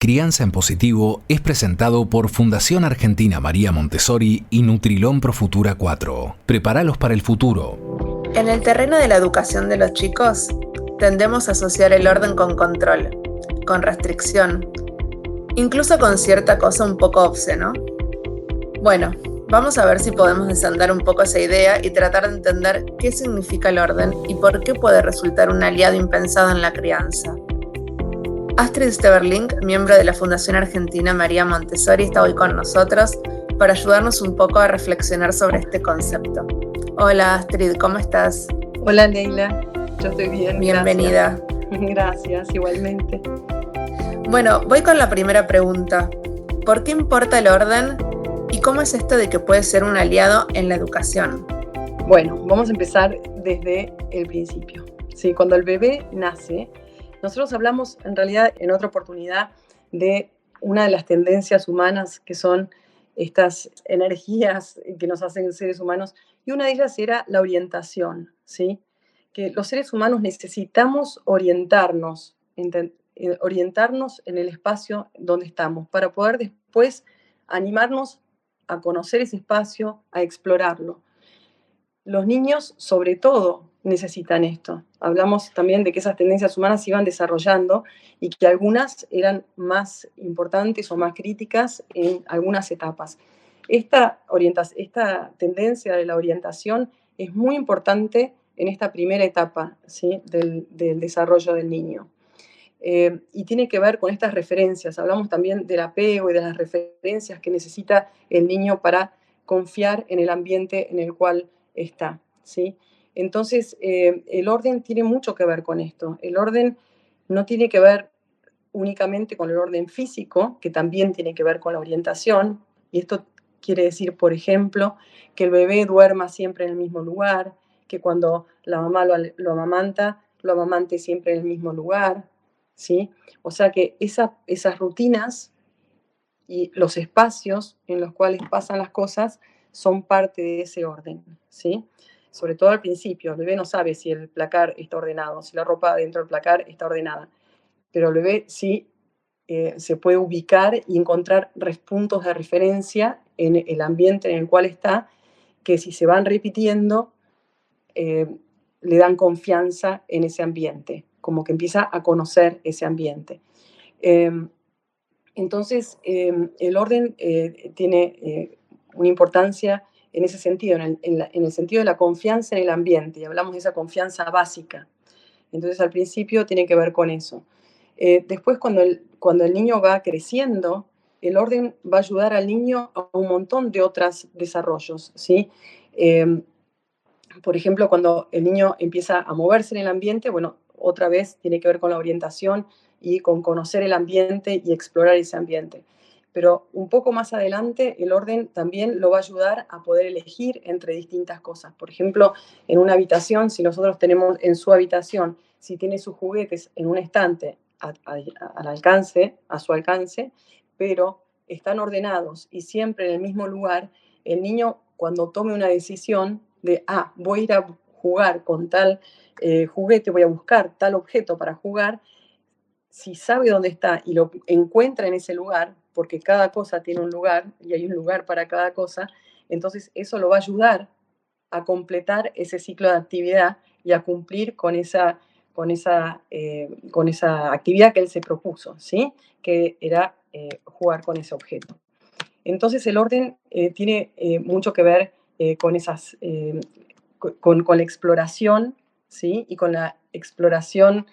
Crianza en Positivo es presentado por Fundación Argentina María Montessori y Nutrilón Profutura 4. Prepáralos para el futuro. En el terreno de la educación de los chicos, tendemos a asociar el orden con control, con restricción, incluso con cierta cosa un poco obscena, ¿no? Bueno, vamos a ver si podemos desandar un poco esa idea y tratar de entender qué significa el orden y por qué puede resultar un aliado impensado en la crianza. Astrid Steverling, miembro de la Fundación Argentina María Montessori, está hoy con nosotros para ayudarnos un poco a reflexionar sobre este concepto. Hola Astrid, ¿cómo estás? Hola Leila, yo estoy bien. Bienvenida. Gracias, igualmente. Bueno, voy con la primera pregunta. ¿Por qué importa el orden y cómo es esto de que puede ser un aliado en la educación? Bueno, vamos a empezar desde el principio. Sí, cuando el bebé nace, nosotros hablamos en realidad en otra oportunidad de una de las tendencias humanas que son estas energías que nos hacen seres humanos, y una de ellas era la orientación, ¿sí? Que los seres humanos necesitamos orientarnos en el espacio donde estamos para poder después animarnos a conocer ese espacio, a explorarlo. Los niños, sobre todo, necesitan esto. Hablamos también de que esas tendencias humanas se iban desarrollando y que algunas eran más importantes o más críticas en algunas etapas. Esta tendencia de la orientación es muy importante en esta primera etapa, ¿sí? del desarrollo del niño. Y tiene que ver con estas referencias. Hablamos también del apego y de las referencias que necesita el niño para confiar en el ambiente en el cual está, ¿sí? Entonces, el orden tiene mucho que ver con esto. El orden no tiene que ver únicamente con el orden físico, que también tiene que ver con la orientación, y esto quiere decir, por ejemplo, que el bebé duerma siempre en el mismo lugar, que cuando la mamá lo amamanta, lo amamante siempre en el mismo lugar, ¿sí? O sea que esas rutinas y los espacios en los cuales pasan las cosas son parte de ese orden, ¿sí? Sobre todo al principio, el bebé no sabe si el placar está ordenado, si la ropa dentro del placar está ordenada, pero el bebé sí se puede ubicar y encontrar puntos de referencia en el ambiente en el cual está, que si se van repitiendo, le dan confianza en ese ambiente, como que empieza a conocer ese ambiente. Entonces, el orden tiene una importancia en ese sentido, en el sentido de la confianza en el ambiente, y hablamos de esa confianza básica. Entonces, al principio tiene que ver con eso. Después, cuando el niño va creciendo, el orden va a ayudar al niño a un montón de otros desarrollos, ¿sí? Por ejemplo, cuando el niño empieza a moverse en el ambiente, bueno, otra vez tiene que ver con la orientación y con conocer el ambiente y explorar ese ambiente. Pero un poco más adelante, el orden también lo va a ayudar a poder elegir entre distintas cosas. Por ejemplo, en una habitación, si nosotros tenemos en su habitación, si tiene sus juguetes en un estante a su alcance, pero están ordenados y siempre en el mismo lugar, el niño, cuando tome una decisión de, voy a ir a jugar con tal juguete, voy a buscar tal objeto para jugar, si sabe dónde está y lo encuentra en ese lugar, porque cada cosa tiene un lugar y hay un lugar para cada cosa, entonces eso lo va a ayudar a completar ese ciclo de actividad y a cumplir con esa actividad que él se propuso, ¿sí? Que era jugar con ese objeto. Entonces el orden tiene mucho que ver con la exploración, ¿sí? Y con la exploración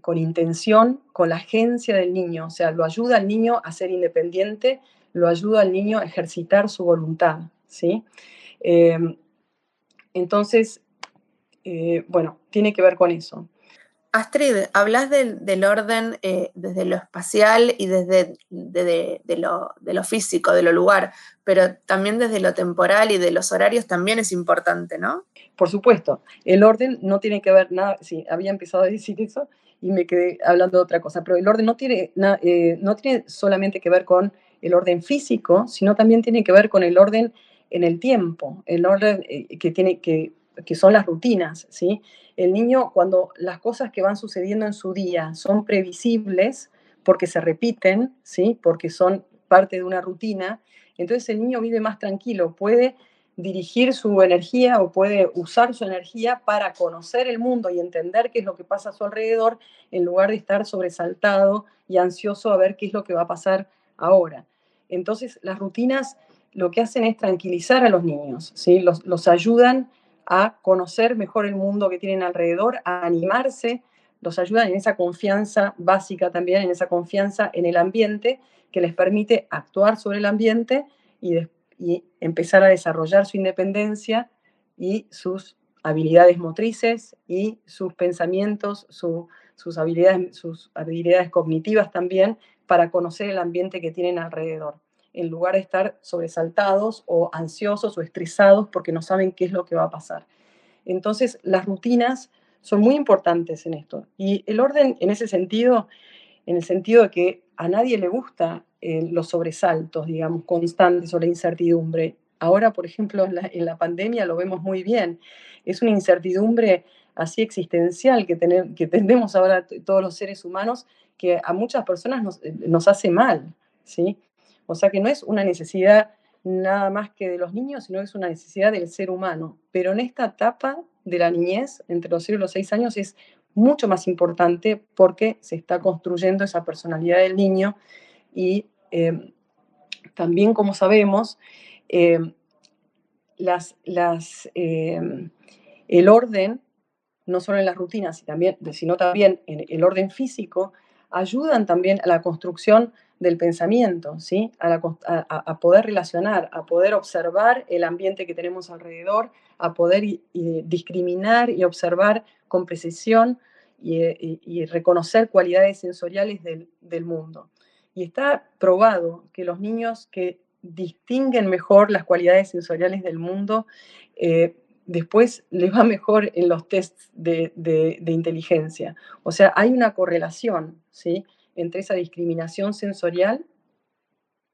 con intención, con la agencia del niño, o sea, lo ayuda al niño a ser independiente, lo ayuda al niño a ejercitar su voluntad, ¿sí? Entonces, bueno, tiene que ver con eso. Astrid, hablas del orden desde lo espacial y desde de lo físico, de lo lugar, pero también desde lo temporal y de los horarios también es importante, ¿no? Por supuesto, el orden no tiene que ver nada, sí, había empezado a decir eso y me quedé hablando de otra cosa, pero el orden no tiene solamente que ver con el orden físico, sino también tiene que ver con el orden en el tiempo, el orden que que son las rutinas, ¿sí? El niño, cuando las cosas que van sucediendo en su día son previsibles, porque se repiten, ¿sí? Porque son parte de una rutina, entonces el niño vive más tranquilo, puede dirigir su energía o puede usar su energía para conocer el mundo y entender qué es lo que pasa a su alrededor, en lugar de estar sobresaltado y ansioso a ver qué es lo que va a pasar ahora. Entonces, las rutinas lo que hacen es tranquilizar a los niños, ¿sí? Los ayudan a conocer mejor el mundo que tienen alrededor, a animarse, los ayudan en esa confianza básica también, en esa confianza en el ambiente que les permite actuar sobre el ambiente y empezar a desarrollar su independencia y sus habilidades motrices y sus pensamientos, sus habilidades cognitivas también, para conocer el ambiente que tienen alrededor, en lugar de estar sobresaltados o ansiosos o estresados porque no saben qué es lo que va a pasar. Entonces, las rutinas son muy importantes en esto. Y el orden, en ese sentido, en el sentido de que a nadie le gusta los sobresaltos, digamos, constantes o la incertidumbre. Ahora, por ejemplo, en la pandemia lo vemos muy bien. Es una incertidumbre así existencial que tendemos ahora todos los seres humanos, que a muchas personas nos hace mal, ¿sí? O sea que no es una necesidad nada más que de los niños, sino que es una necesidad del ser humano. Pero en esta etapa de la niñez, entre los 0 y los 6 años, es mucho más importante porque se está construyendo esa personalidad del niño y también, como sabemos, eh, el orden, no solo en las rutinas, sino también en el orden físico, ayudan también a la construcción del pensamiento, ¿sí? A poder relacionar, a poder observar el ambiente que tenemos alrededor, a poder discriminar y observar con precisión y reconocer cualidades sensoriales del mundo. Y está probado que los niños que distinguen mejor las cualidades sensoriales del mundo, después les va mejor en los tests de inteligencia. O sea, hay una correlación, ¿sí?, entre esa discriminación sensorial,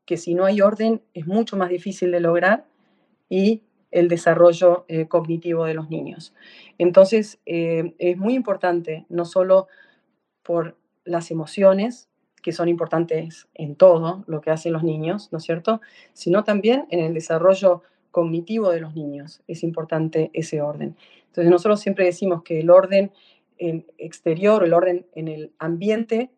que si no hay orden es mucho más difícil de lograr, y el desarrollo cognitivo de los niños. Entonces, es muy importante, no solo por las emociones, que son importantes en todo lo que hacen los niños, ¿no es cierto?, sino también en el desarrollo cognitivo de los niños. Es importante ese orden. Entonces, nosotros siempre decimos que el orden exterior, el orden en el ambiente,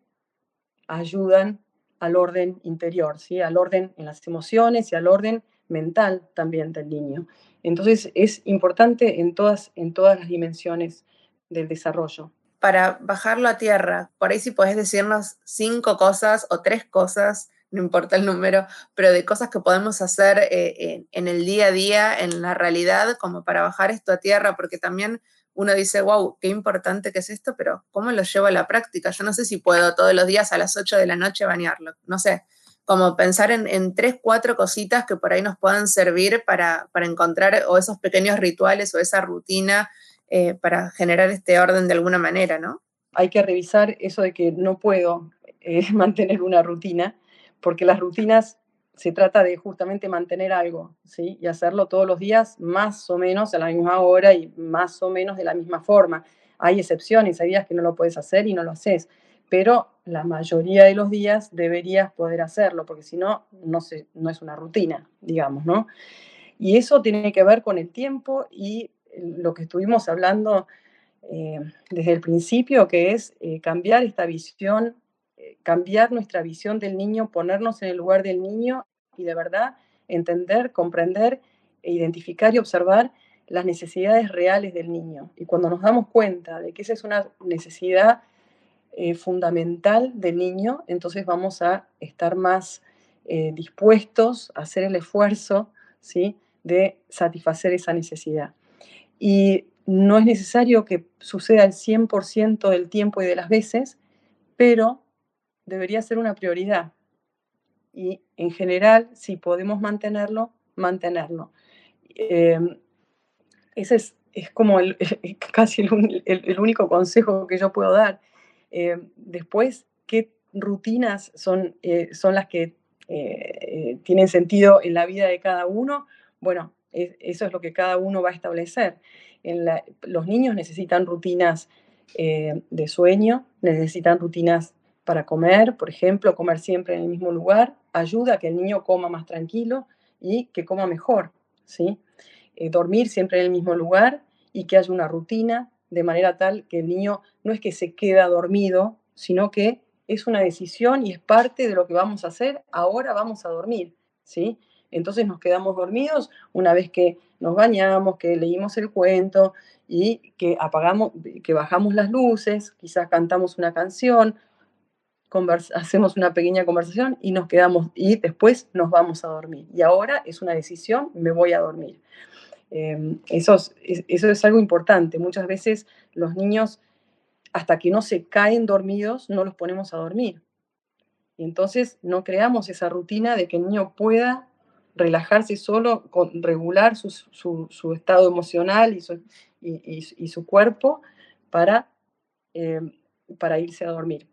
ayudan al orden interior, ¿sí?, al orden en las emociones y al orden mental también del niño. Entonces, es importante en todas las dimensiones del desarrollo. Para bajarlo a tierra, por ahí si podés decirnos 5 cosas o 3 cosas, no importa el número, pero de cosas que podemos hacer en el día a día, en la realidad, como para bajar esto a tierra, porque también uno dice, wow, qué importante que es esto, pero ¿cómo lo llevo a la práctica? Yo no sé si puedo todos los días a las 8 de la noche bañarlo, no sé, como pensar en 3, 4 cositas que por ahí nos puedan servir para encontrar o esos pequeños rituales o esa rutina para generar este orden de alguna manera, ¿no? Hay que revisar eso de que no puedo mantener una rutina, porque las rutinas se trata de justamente mantener algo, ¿sí?, y hacerlo todos los días más o menos a la misma hora y más o menos de la misma forma. Hay excepciones, hay días que no lo puedes hacer y no lo haces, pero la mayoría de los días deberías poder hacerlo, porque si no, no es una rutina, digamos, ¿no? Y eso tiene que ver con el tiempo y lo que estuvimos hablando desde el principio, que es cambiar esta visión, cambiar nuestra visión del niño, ponernos en el lugar del niño y de verdad entender, comprender e identificar y observar las necesidades reales del niño. Y cuando nos damos cuenta de que esa es una necesidad fundamental del niño, entonces vamos a estar más dispuestos a hacer el esfuerzo, ¿sí?, de satisfacer esa necesidad. Y no es necesario que suceda el 100% del tiempo y de las veces, pero debería ser una prioridad. Y en general, si podemos mantenerlo, mantenerlo. Ese es como casi el único consejo que yo puedo dar. Después, ¿qué rutinas son las que tienen sentido en la vida de cada uno? Bueno, eso es lo que cada uno va a establecer. Los niños necesitan rutinas de sueño, necesitan rutinas para comer, por ejemplo, comer siempre en el mismo lugar, ayuda a que el niño coma más tranquilo y que coma mejor, ¿sí? Dormir siempre en el mismo lugar y que haya una rutina de manera tal que el niño no es que se queda dormido, sino que es una decisión y es parte de lo que vamos a hacer, ahora vamos a dormir, ¿sí? Entonces nos quedamos dormidos una vez que nos bañamos, que leímos el cuento y que bajamos las luces, quizás cantamos una canción, hacemos una pequeña conversación y nos quedamos y después nos vamos a dormir. Y ahora es una decisión, me voy a dormir. Eso es algo importante. Muchas veces los niños, hasta que no se caen dormidos, no los ponemos a dormir. Y entonces no creamos esa rutina de que el niño pueda relajarse solo, regular su estado emocional y su cuerpo para irse a dormir.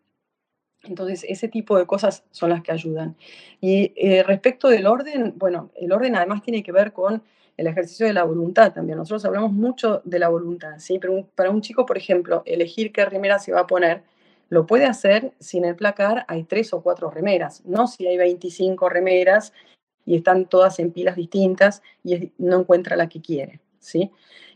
Entonces, ese tipo de cosas son las que ayudan. Y respecto del orden, bueno, el orden además tiene que ver con el ejercicio de la voluntad también. Nosotros hablamos mucho de la voluntad, ¿sí? Pero para un chico, por ejemplo, elegir qué remera se va a poner, lo puede hacer si en el placar hay 3 o 4 remeras, no si hay 25 remeras y están todas en pilas distintas y no encuentra la que quiere, ¿sí?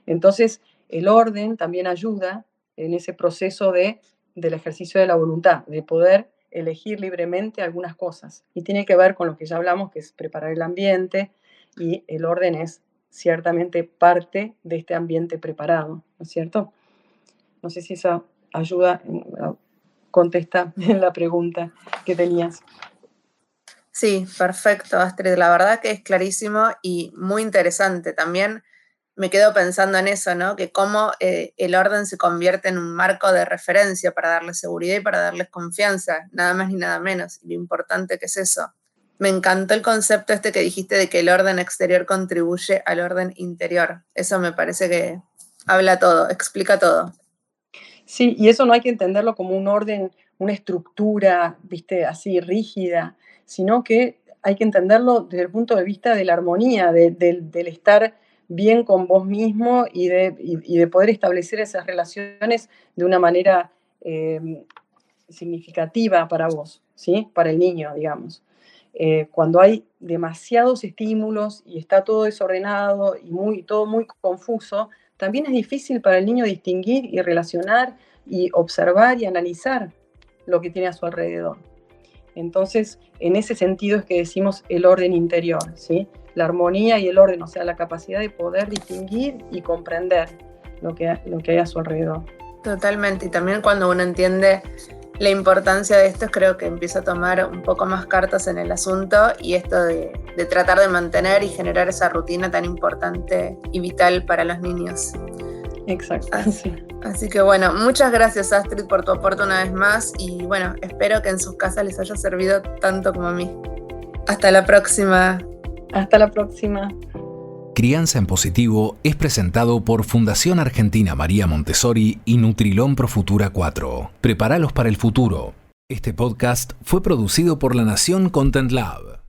Entonces, el orden también ayuda en ese proceso del ejercicio de la voluntad, de poder elegir libremente algunas cosas. Y tiene que ver con lo que ya hablamos, que es preparar el ambiente, y el orden es ciertamente parte de este ambiente preparado, ¿no es cierto? No sé si eso ayuda, contesta la pregunta que tenías. Sí, perfecto, Astrid. La verdad que es clarísimo y muy interesante. También me quedo pensando en eso, ¿no? Que cómo el orden se convierte en un marco de referencia para darles seguridad y para darles confianza, nada más ni nada menos. Y lo importante que es eso. Me encantó el concepto este que dijiste de que el orden exterior contribuye al orden interior. Eso me parece que habla todo, explica todo. Sí, y eso no hay que entenderlo como un orden, una estructura, ¿viste? Así rígida, sino que hay que entenderlo desde el punto de vista de la armonía, del estar bien con vos mismo y de poder establecer esas relaciones de una manera significativa para vos, ¿sí? Para el niño, digamos. Cuando hay demasiados estímulos y está todo desordenado y todo muy confuso, también es difícil para el niño distinguir y relacionar y observar y analizar lo que tiene a su alrededor. Entonces, en ese sentido es que decimos el orden interior, ¿sí? La armonía y el orden, o sea, la capacidad de poder distinguir y comprender lo que hay a su alrededor. Totalmente, y también cuando uno entiende la importancia de esto, creo que empieza a tomar un poco más cartas en el asunto y esto de tratar de mantener y generar esa rutina tan importante y vital para los niños. Exacto. Así que bueno, muchas gracias, Astrid, por tu aporte una vez más y bueno, espero que en sus casas les haya servido tanto como a mí. Hasta la próxima. Hasta la próxima. Crianza en Positivo es presentado por Fundación Argentina María Montessori y Nutrilón Pro Futura 4. Prepáralos para el futuro. Este podcast fue producido por La Nación Content Lab.